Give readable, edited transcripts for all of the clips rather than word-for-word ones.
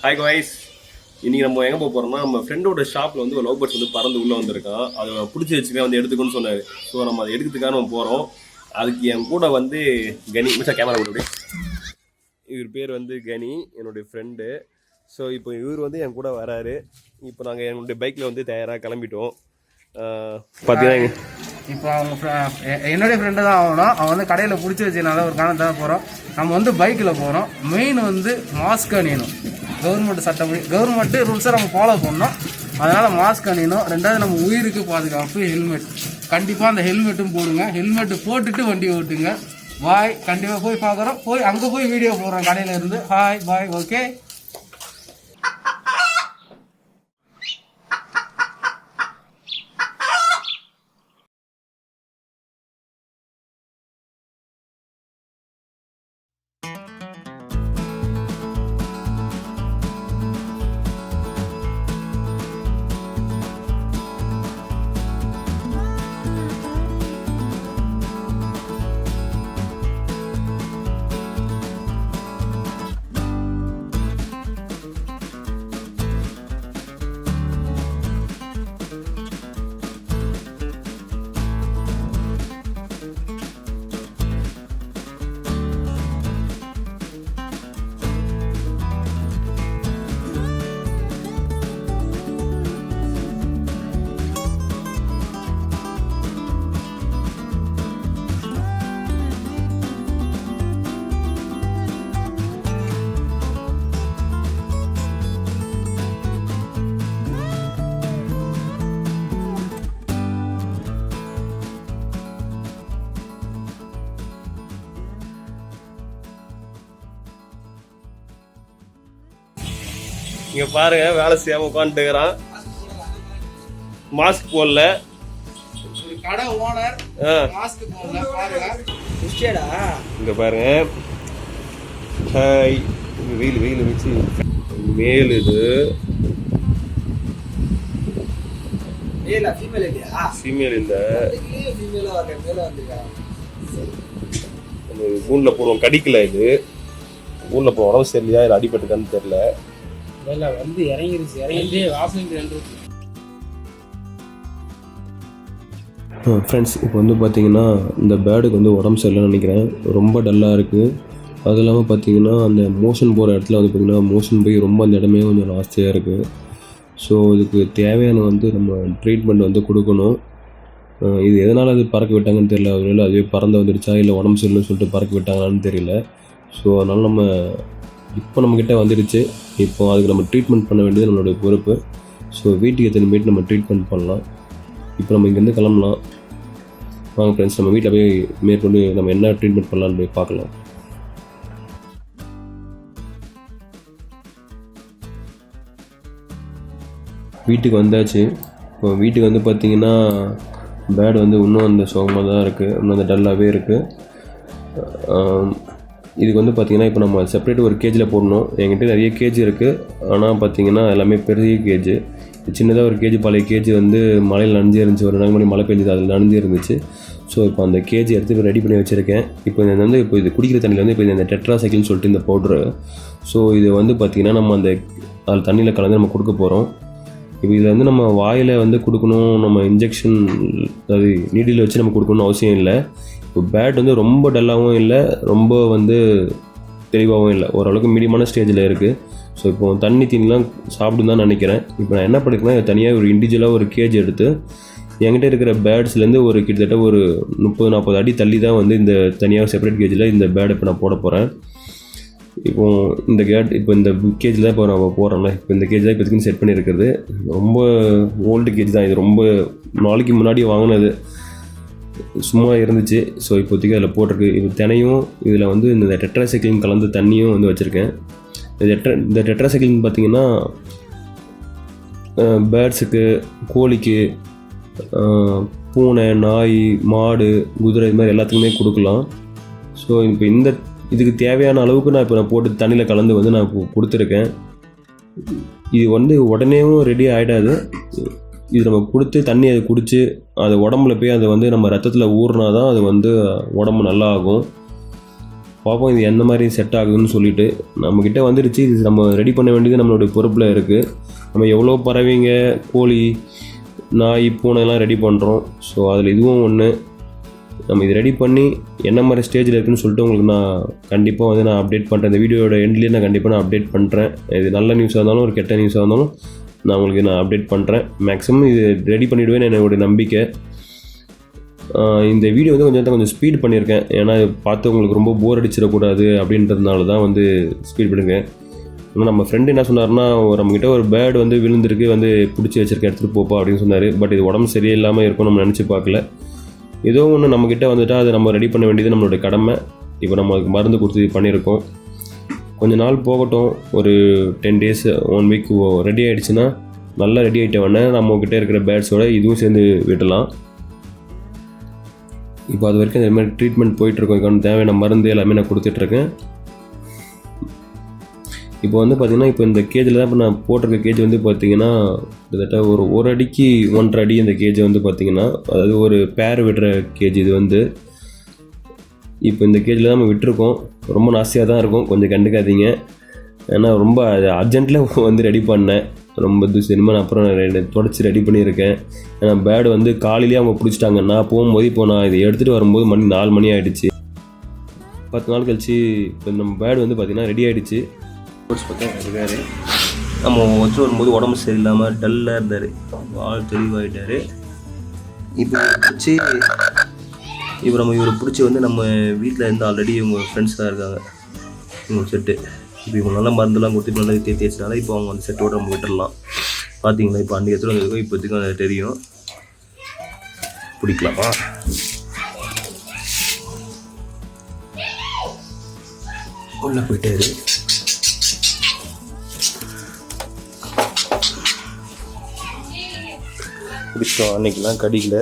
Hi guys, இன்னைக்கு நம்ம எங்கே போக போகிறோம்னா நம்ம ஃப்ரெண்டோட ஷாப்பில் வந்து ஒரு லவ் பேர்ட்ஸ் வந்து பறந்து உள்ளே வந்திருக்கான். அதை பிடிச்சி வச்சுக்க வந்து எடுத்துக்கணும்னு சொன்னார். ஸோ நம்ம அதை எடுக்கிறதுக்காக நம்ம போகிறோம். அதுக்கு என் கூட வந்து கனி மிச்சா கேமரா போட்டு இவர் பேர் வந்து கனி, என்னுடைய ஃப்ரெண்டு. ஸோ இப்போ இவர் வந்து என் கூட வராரு. இப்போ நாங்கள் என்னுடைய பைக்கில் வந்து தயாராக கிளம்பிட்டோம். பார்த்தீங்கன்னா இப்போ அவங்க என்னுடைய ஃப்ரெண்டு தான் ஆகணும். அவன் வந்து கடையில் பிடிச்சி வச்சதுனால ஒரு காரணத்தாக போகிறோம். நம்ம வந்து பைக்கில் போகிறோம். மெயின் வந்து மாஸ்க் அணியணும். கவர்மெண்ட் சட்டப்படி கவர்மெண்ட்டு ரூல்ஸை நம்ம ஃபாலோ பண்ணணும். அதனால் மாஸ்க் அணியணும். ரெண்டாவது நம்ம உயிருக்கு பாதுகாப்பு ஹெல்மெட். கண்டிப்பாக அந்த ஹெல்மெட்டும் போடுங்க. ஹெல்மெட்டு போட்டுட்டு வண்டி ஓட்டுங்க. பாய். கண்டிப்பாக போய் பார்க்குறோம். போய் அங்கே போய் வீடியோ போடுறோம் கடையில் இருந்து. Hi bye. ஓகே. இங்கே பாருங்க, வேலை செய்யாம உட்காந்துட்டுக்கிறான். மாஸ்க் போடல. கடை ஓனர் மாஸ்க் போடல. பாருங்க இங்க பாருங்க. ஹாய். வெயில் வெயில் வச்சு மேல் இது ஃபீமேல் இல்லை. கூண்டில் போடுவோம். கடிக்கல. இது கூண்டில் போடுவோம். உடம்பு சரியில்லையா இது அடிபட்டுக்கான்னு தெரியல. வந்து இறங்கிருச்சு. ஃப்ரெண்ட்ஸ், இப்போ வந்து பார்த்தீங்கன்னா இந்த பேர்டுக்கு வந்து உடம்பு சரியில்லைன்னு நினைக்கிறேன். ரொம்ப டல்லாக இருக்குது. அது இல்லாமல் பார்த்தீங்கன்னா அந்த மோஷன் போகிற இடத்துல வந்து பார்த்திங்கன்னா மோஷன் போய் ரொம்ப அந்த இடமே கொஞ்சம் ஆஸ்தியாக இருக்குது. ஸோ இதுக்கு தேவையான வந்து நம்ம ட்ரீட்மெண்ட் வந்து கொடுக்கணும். இது எதனால் அது பறக்க விட்டாங்கன்னு தெரியல. அதனால அதுவே பறந்து வந்துடுச்சா இல்லை உடம்பு சரியில்லைன்னு சொல்லிட்டு பறக்க விட்டாங்களான்னு தெரியல. ஸோ அதனால் நம்ம இப்போ நம்மக்கிட்ட வந்துடுச்சு. இப்போ அதுக்கு நம்ம ட்ரீட்மெண்ட் பண்ண வேண்டியது நம்மளோட பொறுப்பு. ஸோ வீட்டுக்கு எத்தனை போய்ட்டு நம்ம ட்ரீட்மெண்ட் பண்ணலாம். இப்போ நம்ம இங்கேருந்து கிளம்பலாம். வாங்க ஃப்ரெண்ட்ஸ், நம்ம வீட்டில் போய் மேற்கொண்டு நம்ம என்ன ட்ரீட்மெண்ட் பண்ணலான்னு போய் பார்க்கலாம். வீட்டுக்கு வந்தாச்சு. இப்போ வீட்டுக்கு வந்து பார்த்திங்கன்னா பேர்டு வந்து இன்னும் அந்த சோகமாக தான் இருக்குது. இன்னும் அந்த டல்லாகவே இருக்குது. இதுக்கு வந்து பார்த்திங்கன்னா இப்போ நம்ம செப்பரேட் ஒரு கேஜில் போடணும். என்கிட்ட நிறைய கேஜி இருக்குது. ஆனால் பார்த்திங்கன்னா எல்லாமே பெரிய கேஜு. சின்னதாக ஒரு கேஜி, பழைய கேஜி வந்து மழையில் நனைஞ்சே இருந்துச்சு. ஒரு 4 மணி மழை பெஞ்சது, அதில் நனைஞ்சே இருந்துச்சு. ஸோ இப்போ அந்த கேஜி எடுத்து இப்போ ரெடி பண்ணி வச்சுருக்கேன். இப்போ இது வந்து இப்போ இது குடிக்கிற தண்ணியில் வந்து இப்போ இந்த டெட்ராசைக்கிள்னு சொல்லிட்டு இந்த பவுட்ரு. ஸோ இது வந்து பார்த்திங்கன்னா நம்ம அந்த அதில் தண்ணியில் கலந்து நம்ம கொடுக்க போகிறோம். இப்போ இதில் வந்து நம்ம வாயில் வந்து கொடுக்கணும், நம்ம இன்ஜெக்ஷன் அது நீடில் வச்சு நம்ம கொடுக்கணும்னு அவசியம் இல்லை. இப்போ பேட் வந்து ரொம்ப டல்லாகவும் இல்லை, ரொம்ப வந்து தெளிவாகவும் இல்லை, ஓரளவுக்கு மீடியமான ஸ்டேஜில் இருக்குது. ஸோ இப்போ தண்ணி தீனிலாம் சாப்பிடும் தான் நினைக்கிறேன். இப்போ நான் என்ன பண்ணிக்கிறேன்னா தனியாக ஒரு இண்டிவிஜுவலாக ஒரு கேஜ் எடுத்து என்கிட்ட இருக்கிற பேட்ஸ்லேருந்து ஒரு கிட்டத்தட்ட ஒரு 30-40 அடி தள்ளி தான் வந்து இந்த தனியாக செப்பரேட் கேஜில் இந்த பேடை இப்போ நான் போட போகிறேன். இப்போ இந்த கேஜில் தான் இப்போ நம்ம போகிறோம்ல. இப்போ இந்த கேஜ் தான் இப்போதைக்கு செட் பண்ணியிருக்கிறது. ரொம்ப ஓல்டு கேஜ் தான் இது. ரொம்ப நாளைக்கு முன்னாடி வாங்கினது, சும்மா இருந்துச்சு. ஸோ இப்போதைக்கு அதில் போட்டிருக்கு. இப்போ தினையும் இதில் வந்து இந்த டெட்ராசைக்கிளின் கலந்து தண்ணியும் வந்து வச்சுருக்கேன். இந்த டெட்ராசைக்கிளின் பார்த்திங்கன்னா பேர்ட்ஸுக்கு, கோழிக்கு, பூனை, நாய், மாடு, குதிரை, இது மாதிரி எல்லாத்துக்குமே கொடுக்கலாம். ஸோ இப்போ இதுக்கு தேவையான அளவுக்கு நான் போட்டு தண்ணியில் கலந்து வந்து நான் கொடுத்துருக்கேன். இது வந்து உடனேவும் ரெடி ஆகிடாது. இது நம்ம கொடுத்து தண்ணி அதை குடித்து அது உடம்புல போய் அது வந்து நம்ம ரத்தத்தில் ஊறினா தான் அது வந்து உடம்பு நல்லா ஆகும். பார்ப்போம் இது எந்த மாதிரி செட் ஆகுதுன்னு சொல்லிட்டு. நம்மக்கிட்ட வந்துடுச்சு, இது நம்ம ரெடி பண்ண வேண்டியது நம்மளுடைய பொறுப்பில் இருக்குது. நம்ம எவ்வளோ பறவைங்க, கோழி, நாய், பூனைலாம் ரெடி பண்ணுறோம். ஸோ அதில் இதுவும் ஒன்று. நம்ம இது ரெடி பண்ணி என்ன மாதிரி ஸ்டேஜில் இருக்குதுன்னு சொல்லிட்டு உங்களுக்கு நான் கண்டிப்பாக வந்து நான் அப்டேட் பண்ணுறேன். இந்த வீடியோட எண்ட்லேயே நான் கண்டிப்பாக அப்டேட் பண்ணுறேன். இது நல்ல நியூஸாக இருந்தாலும் ஒரு கெட்ட நியூஸாக இருந்தாலும் நான் உங்களுக்கு அப்டேட் பண்ணுறேன். மேக்ஸிமம் இது ரெடி பண்ணிவிடுவேன்னு என்னோடய நம்பிக்கை. இந்த வீடியோ வந்து கொஞ்சம் ஸ்பீட் பண்ணியிருக்கேன். ஏன்னா பார்த்து உங்களுக்கு ரொம்ப போர் அடிச்சிடக்கூடாது அப்படின்றதுனால தான் வந்து ஸ்பீட் பண்ணியிருக்கேன். ஆனால் நம்ம ஃப்ரெண்டு என்ன சொன்னார்னா, நம்மக்கிட்ட ஒரு பேர்டு வந்து விழுந்திருக்கு, வந்து பிடிச்சி வச்சிருக்க எடுத்துகிட்டு போப்பா அப்படின்னு சொன்னார். பட் இது உடம்பு சரியில்லாமல் இருக்கும் நம்ம நினச்சி பார்க்கல. ஏதோ ஒன்று நம்மக்கிட்ட வந்துட்டால் அதை நம்ம ரெடி பண்ண வேண்டியது நம்மளுடைய கடமை. இப்போ நம்ம அதுக்கு மருந்து கொடுத்து பண்ணியிருக்கோம். கொஞ்சம் நாள் போகட்டும், ஒரு 10 days 1 week ரெடி ஆகிடுச்சுன்னா, நல்லா ரெடி ஆகிட்ட உடனே நம்மக்கிட்ட இருக்கிற பேர்ட்ஸோட இதுவும் சேர்ந்து விடலாம். இப்போ அது வரைக்கும் இந்த மாதிரி ட்ரீட்மெண்ட் போயிட்டுருக்கோம். இதுக்கான தேவையான மருந்து எல்லாமே நான் கொடுத்துட்ருக்கேன். இப்போ வந்து பார்த்திங்கன்னா, இப்போ இந்த கேஜில் தான் இப்போ நான் போட்டிருக்க கேஜ் வந்து பார்த்திங்கன்னா கிட்டத்தட்ட ஒரு 1 அடிக்கு 1.5 அடி இந்த கேஜ் வந்து பார்த்திங்கன்னா, அதாவது ஒரு பேர் விடுற கேஜ் இது வந்து. இப்போ இந்த கேஜில் தான் நம்ம விட்டுருக்கோம். ரொம்ப நாசியாக தான் இருக்கும், கொஞ்சம் கண்டுக்காதீங்க. ஏன்னா ரொம்ப அர்ஜென்ட்டில் வந்து ரெடி பண்ணேன். ரொம்ப சினிமா நான் அப்புறம் தொடச்சி ரெடி பண்ணியிருக்கேன். ஏன்னா பேர்டு வந்து காலையிலேயே அவங்க பிடிச்சிட்டாங்க. நான் போகும்போது இப்போ நான் இதை எடுத்துகிட்டு வரும்போது 4 மணி ஆகிடுச்சு. 10 நாள் கழிச்சு இப்போ நம்ம பேர்டு வந்து பார்த்திங்கன்னா ரெடி ஆகிடுச்சு. பக்கம் இருக்காரு. நம்ம வச்சு வரும்போது உடம்பு சரியில்லாமல் டல்லாக இருந்தார். ஆள் தெளிவாகிட்டார். இப்போ பிடிச்சி இவரை பிடிச்சி வந்து நம்ம வீட்டில் இருந்து ஆல்ரெடி இவங்க ஃப்ரெண்ட்ஸ் தான் இருக்காங்க, இவங்க செட்டு. இப்போ இவங்க நல்லா மருந்துலாம் கொடுத்து நல்லா தேத்தி வச்சனால இப்போ அவங்க அந்த செட்டோடு நம்ம விட்டுடலாம். பார்த்தீங்களா, இப்போ அன்றைக்கி எடுத்துகிட்டு வந்திருக்கோம். இப்போதைக்கும் அது தெரியும். பிடிக்கலாமா? உள்ளே போயிட்டாரு. பிடிச்சோம். அன்றைக்கெலாம் கடிக்கல,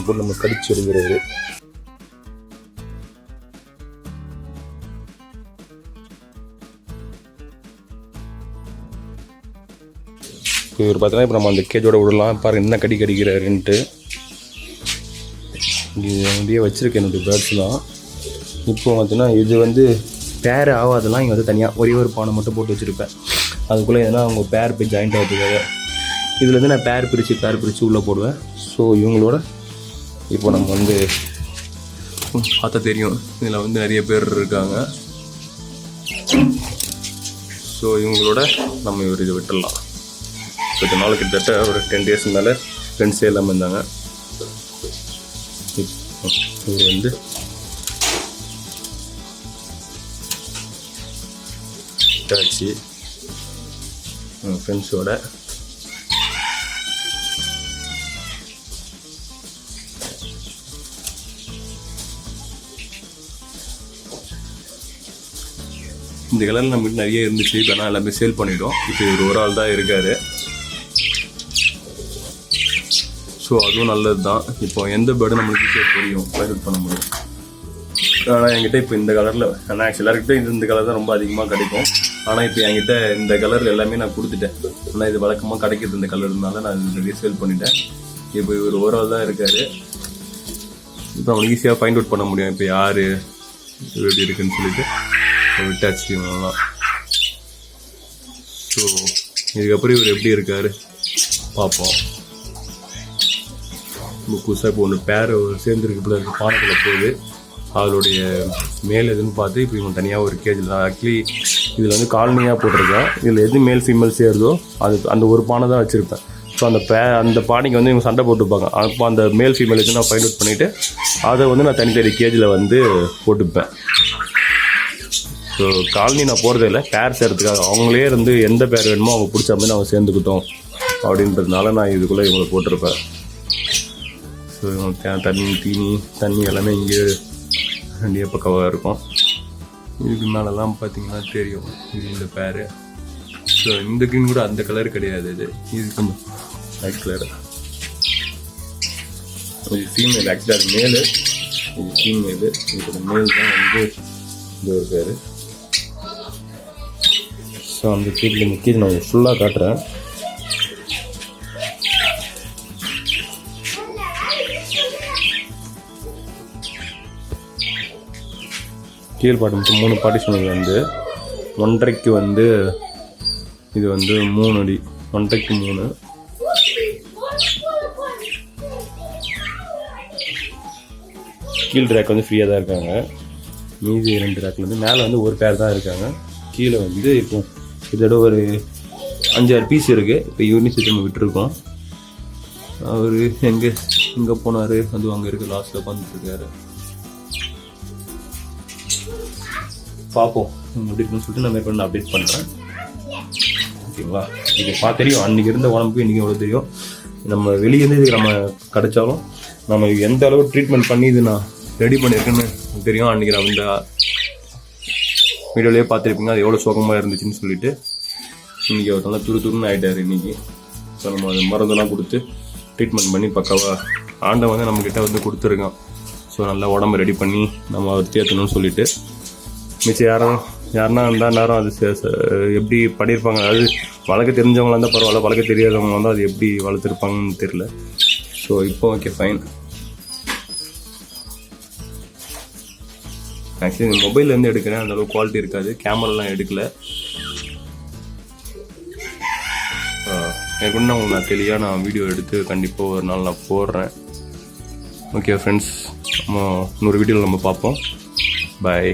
போட்டு நம்ம கடிச்சு எடுக்கிறாரு. இவர் பார்த்தீங்கன்னா இப்போ நம்ம அந்த கேஜோட விடலாம். பாருங்கள் என்ன கடிக்கிறாருன்ட்டு. இது அப்படியே வச்சுருக்கேன் என்னுடைய பேர்ட்ஸ்லாம். இப்போ பார்த்தீங்கன்னா இது வந்து பேர் ஆகாதெல்லாம் இங்கே வந்து தனியாக ஒரே ஒரு பானை மட்டும் போட்டு வச்சுருப்பேன். அதுக்குள்ளே எதனா அவங்க பேர் போய் ஜாயிண்ட் ஆகிறதுக்காக இதில் வந்து நான் பேர் பிரித்து உள்ளே போடுவேன். ஸோ இவங்களோட இப்போ நம்ம வந்து பார்த்தா தெரியும், இதில் வந்து நிறைய பேர் இருக்காங்க. ஸோ இவங்களோட நம்ம இவர் இதை விட்டுடலாம். கொஞ்ச நாள் கிட்டத்தட்ட ஒரு 10 days மேலே ஃப்ரெண்ட்ஸே இல்லாமல் இருந்தாங்க. இவர் வந்து விட்டாச்சு ஃப்ரெண்ட்ஸோட. இந்த கலரில் நம்மகிட்ட நிறைய இருந்துச்சு. இப்போ நான் எல்லாமே சேல் பண்ணிவிட்டோம். இப்போ இவர் ஒரு ஆள் தான் இருக்கார். ஸோ அதுவும் நல்லது தான். இப்போ எந்த பேர்டு நம்மளுக்கு ஈஸியாக தெரியும், பைலட் பண்ண முடியும். ஆனால் என்கிட்ட இப்போ இந்த கலரில், ஆனால் ஆக்சுவலாக இந்த கலர் தான் ரொம்ப அதிகமாக கிடைக்கும். ஆனால் இப்போ என்கிட்ட இந்த கலர் எல்லாமே நான் கொடுத்துட்டேன். ஆனால் இது வழக்கமாக கிடைக்கிது இந்த கலர்னால நான் நிறைய சேல் பண்ணிட்டேன். இப்போ இவர் ஒரு ஆள் தான் இருக்கார். இப்போ நம்மளுக்கு ஈஸியாக ஃபைண்ட் அவுட் பண்ண முடியும் இப்போ யார் எப்படி இருக்குன்னு சொல்லிட்டு விட்டாச்சு இவங்கெல்லாம். ஸோ இதுக்கப்புறம் இவர் எப்படி இருக்கார் பார்ப்போம். புதுசாக இப்போ ஒன்று பேர் சேர்ந்துருக்கு போல இருக்குது, பானைக்குள்ளே போகுது. அதோடைய மேல் எதுன்னு பார்த்து இப்போ இவங்க தனியாக ஒரு கேஜில் தான். ஆக்சுவலி இதில் வந்து காலனியாக போட்டிருக்கேன். இதில் எது மேல் ஃபீமேல் சேருதோ அந்த ஒரு பானை தான் வச்சுருப்பேன். ஸோ அந்த பானைக்கு வந்து இவங்க சண்டை போட்டுப்பாங்க. அப்போ அந்த மேல் ஃபீமேல் வச்சு நான் ஃபைண்ட் அவுட் பண்ணிவிட்டு அதை வந்து நான் தனித்தனி கேஜில் வந்து போட்டுப்பேன். ஸோ காலனி நான் போகிறதே இல்லை, பேர் சேர்றதுக்காக. அவங்களே இருந்து எந்த பேர் வேணுமோ அவங்க பிடிச்ச மாதிரி அவங்க சேர்ந்துக்கிட்டோம் அப்படின்றதுனால நான் இதுக்குள்ளே இவங்களை போட்டிருப்பேன். ஸோ இவங்க தண்ணி எல்லாமே இங்கே ரெண்டே பக்கவாக இருக்கும். இதுக்கு மேலெல்லாம் பார்த்தீங்கன்னா தெரியும் இது இந்த பேர். ஸோ இந்த க்ரீன் கூட அந்த கலர் கிடையாது, இது கொஞ்சம் லைட் கலர். இது ஃபீமேல், ஆக்சுவலாக அது மேலு, இது ஃபீமேலு. இதோட மேல் தான் வந்து இது ஒரு பேர். ஸோ அந்த கீழே நான் ஃபுல்லாக காட்டுறேன். கீழ் பாட்டு மட்டும் 3 பார்ட்டிஷன் இது வந்து 1.5க்கு வந்து இது வந்து 3 அடி 1.5க்கு 3. கீழ் ரேக் வந்து ஃப்ரீயாக தான் இருக்காங்க. மீதி 2 ரேக்கில் வந்து மேலே வந்து ஒரு பேர் தான் இருக்காங்க. கீழே வந்து இப்போ இதோட ஒரு 5-6 பீஸ் இருக்குது. இப்போ யூனிவர்சிட்டி நம்ம விட்டுருக்கோம். அவர் எங்கே போனார், அதுவும் அங்கே இருக்குது, லாஸ்ட்டில் உட்காந்துருக்காரு. பார்ப்போம் எப்படி இருக்குன்னு சொல்லிட்டு நான் மேற்கொண்டு அப்டேட் பண்ணுறேன். ஓகேங்களா? இது தெரியும் அன்றைக்கி இருந்த உடம்புக்கு இன்றைக்கி எவ்வளோ தெரியும். நம்ம வெளியேருந்து இதுக்கு நம்ம கிடச்சாலும் நம்ம எந்த அளவு ட்ரீட்மெண்ட் பண்ணி இது நான் ரெடி பண்ணியிருக்கேன்னு தெரியும். அன்றைக்கி நான் இந்த வீடியோலேயே பார்த்துருப்பீங்க அது எவ்வளோ சோகமாக இருந்துச்சுன்னு சொல்லிட்டு. இன்றைக்கி அவர் நல்லா துருன்னு ஆகிட்டார் இன்றைக்கி. ஸோ நம்ம அது மருந்தெல்லாம் கொடுத்து ட்ரீட்மெண்ட் பண்ணி பக்காவாக ஆண்டை வந்து நம்மக்கிட்ட வந்து கொடுத்துருக்கான். ஸோ நல்லா உடம்பு ரெடி பண்ணி நம்ம அவர் தேற்றணும்னு சொல்லிட்டு. மிச்சம் யாருன்னா இருந்தால் நேரம் அது எப்படி பண்ணியிருப்பாங்க. அதாவது வளர்க்க தெரிஞ்சவங்களாக இருந்தால் பரவாயில்ல, வளர்க்க தெரியாதவங்க வந்து அது எப்படி வளர்த்துருப்பாங்கன்னு தெரியல. ஸோ இப்போ ஓகே ஃபைன். ஆக்சுவலி இந்த மொபைல்லேருந்து எடுக்கிறேன், அந்தளவுக்கு குவாலிட்டி இருக்காது, கேமராலாம் எடுக்கலை. எனக்கு இன்னும் நான் தெளிவாக நான் வீடியோ எடுத்து கண்டிப்பாக ஒரு நாள் நான் போடுறேன். ஓகே ஃப்ரெண்ட்ஸ், நம்ம இன்னொரு வீடியோவில் நம்ம பார்ப்போம். பாய்.